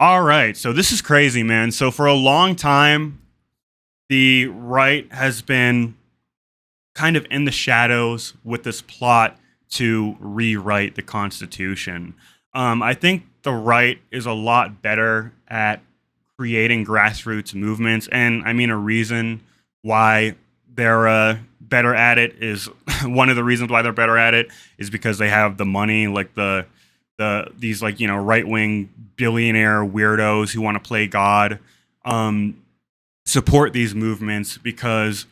All right, so this is crazy, man. So for a long time, the right has been kind of in the shadows with this plot to rewrite the Constitution. I think the right is a lot better at creating grassroots movements, and I mean a reason why they're better at it is one of the reasons why they're better at it is because they have the money, like these like right wing billionaire weirdos who want to play God. Um, Support these movements because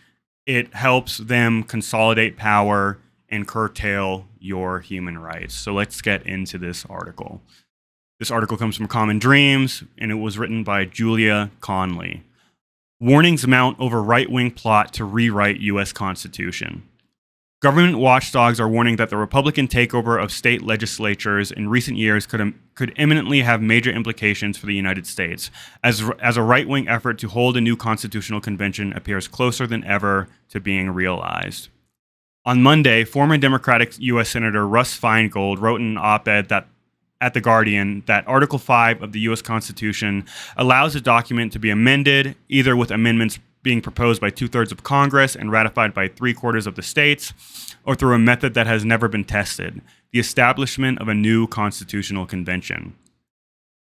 it helps them consolidate power and curtail your human rights. So let's get into this article. This article comes from Common Dreams, and it was written by Julia Conley. Warnings mount over right-wing plot to rewrite U.S. Constitution. Government watchdogs are warning that the Republican takeover of state legislatures in recent years could imminently have major implications for the United States, as a right-wing effort to hold a new constitutional convention appears closer than ever to being realized. On Monday, former Democratic U.S. Senator Russ Feingold wrote in an op-ed at The Guardian that Article 5 of the U.S. Constitution allows the document to be amended, either with amendments being proposed by 2/3 of Congress and ratified by 3/4 of the states, or through a method that has never been tested, the establishment of a new constitutional convention.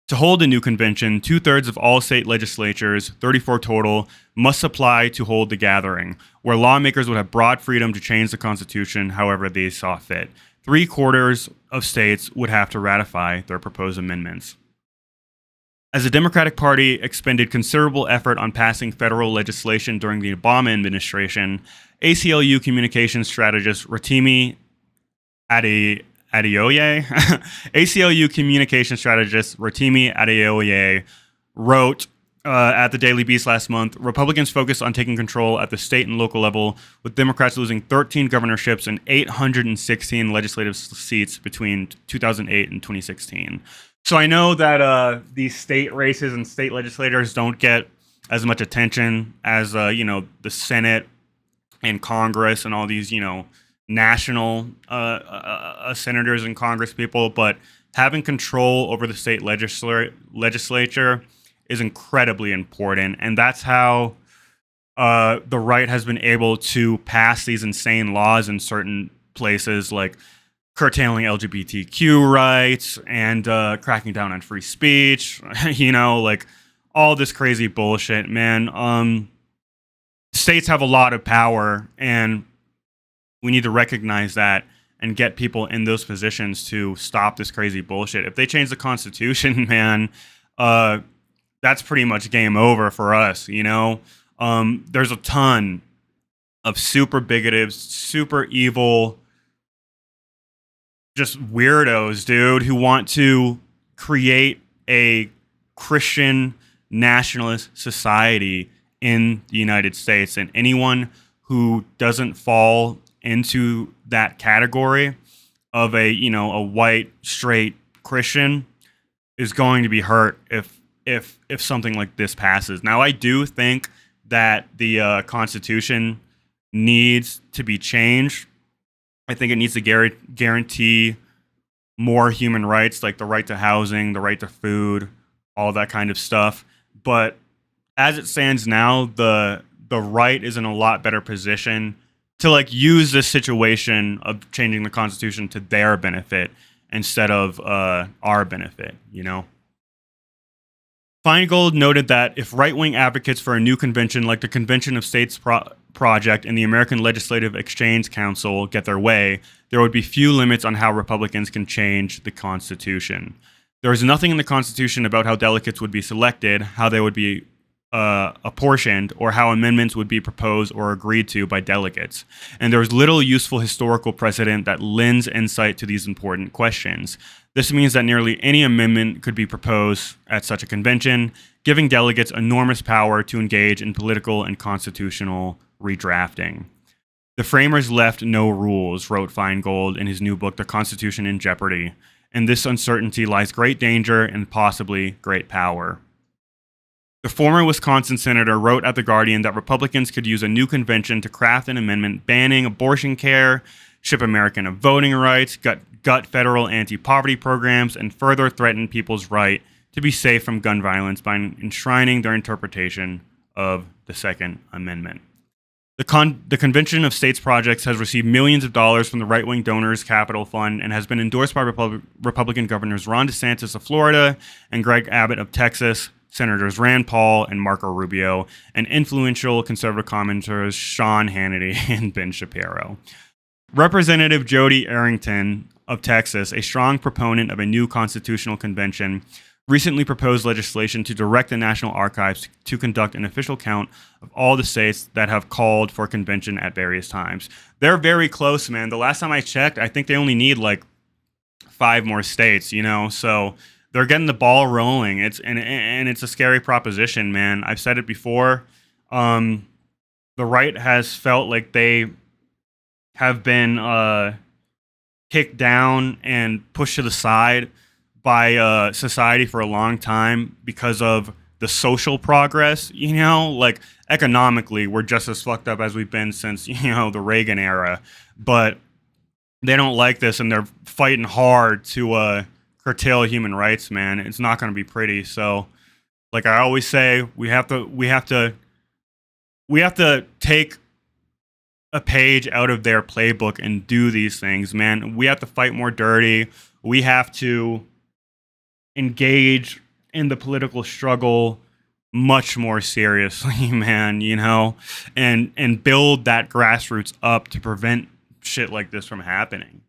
To hold a new convention, 2/3 of all state legislatures, 34 total, must apply to hold the gathering, where lawmakers would have broad freedom to change the Constitution however they saw fit. 3/4 of states would have to ratify their proposed amendments. As the Democratic Party expended considerable effort on passing federal legislation during the Obama administration, ACLU communications strategist Rotimi Adeoye, ACLU communications strategist Rotimi Adeoye wrote at the Daily Beast last month, Republicans focused on taking control at the state and local level, with Democrats losing 13 governorships and 816 legislative seats between 2008 and 2016. So I know that these state races and state legislators don't get as much attention as the Senate and Congress and all these national senators and Congress people, but having control over the state legislature is incredibly important, and that's how the right has been able to pass these insane laws in certain places, like curtailing LGBTQ rights and cracking down on free speech, like all this crazy bullshit, man. States have a lot of power, and we need to recognize that and get people in those positions to stop this crazy bullshit. If they change the Constitution, man, that's pretty much game over for us, There's a ton of super bigoted, super evil, just weirdos, dude, who want to create a Christian nationalist society in the United States. And anyone who doesn't fall into that category of a white, straight Christian is going to be hurt if something like this passes. Now, I do think that the Constitution needs to be changed. I think it needs to guarantee more human rights, like the right to housing, the right to food, all that kind of stuff. But as it stands now, the right is in a lot better position to use this situation of changing the Constitution to their benefit instead of our benefit, Feingold noted that if right-wing advocates for a new convention like the Convention of States Project and the American Legislative Exchange Council get their way, there would be few limits on how Republicans can change the Constitution. There is nothing in the Constitution about how delegates would be selected, how they would be apportioned, or how amendments would be proposed or agreed to by delegates. And there is little useful historical precedent that lends insight to these important questions. This means that nearly any amendment could be proposed at such a convention, giving delegates enormous power to engage in political and constitutional redrafting. The framers left no rules, wrote Feingold in his new book, The Constitution in Jeopardy. In this uncertainty lies great danger and possibly great power. The former Wisconsin senator wrote at The Guardian that Republicans could use a new convention to craft an amendment banning abortion care, strip Americans of voting rights, gut federal anti-poverty programs, and further threaten people's right to be safe from gun violence by enshrining their interpretation of the Second Amendment. The Convention of States Projects has received millions of dollars from the right-wing Donors Capital Fund and has been endorsed by Republican governors Ron DeSantis of Florida and Greg Abbott of Texas, Senators Rand Paul and Marco Rubio, and influential conservative commenters Sean Hannity and Ben Shapiro. Representative Jody Arrington of Texas, a strong proponent of a new constitutional convention, recently proposed legislation to direct the National Archives to conduct an official count of all the states that have called for a convention at various times. They're very close, man. The last time I checked, I think they only need like 5 more states, so they're getting the ball rolling. It's a scary proposition, man. I've said it before. The right has felt like they have been kicked down and pushed to the side by society for a long time because of the social progress, like economically, we're just as fucked up as we've been since, the Reagan era, but they don't like this and they're fighting hard to curtail human rights, man. It's not going to be pretty. So like I always say, we have to take a page out of their playbook and do these things, man. We have to fight more dirty. We have to engage in the political struggle much more seriously, man, and build that grassroots up to prevent shit like this from happening.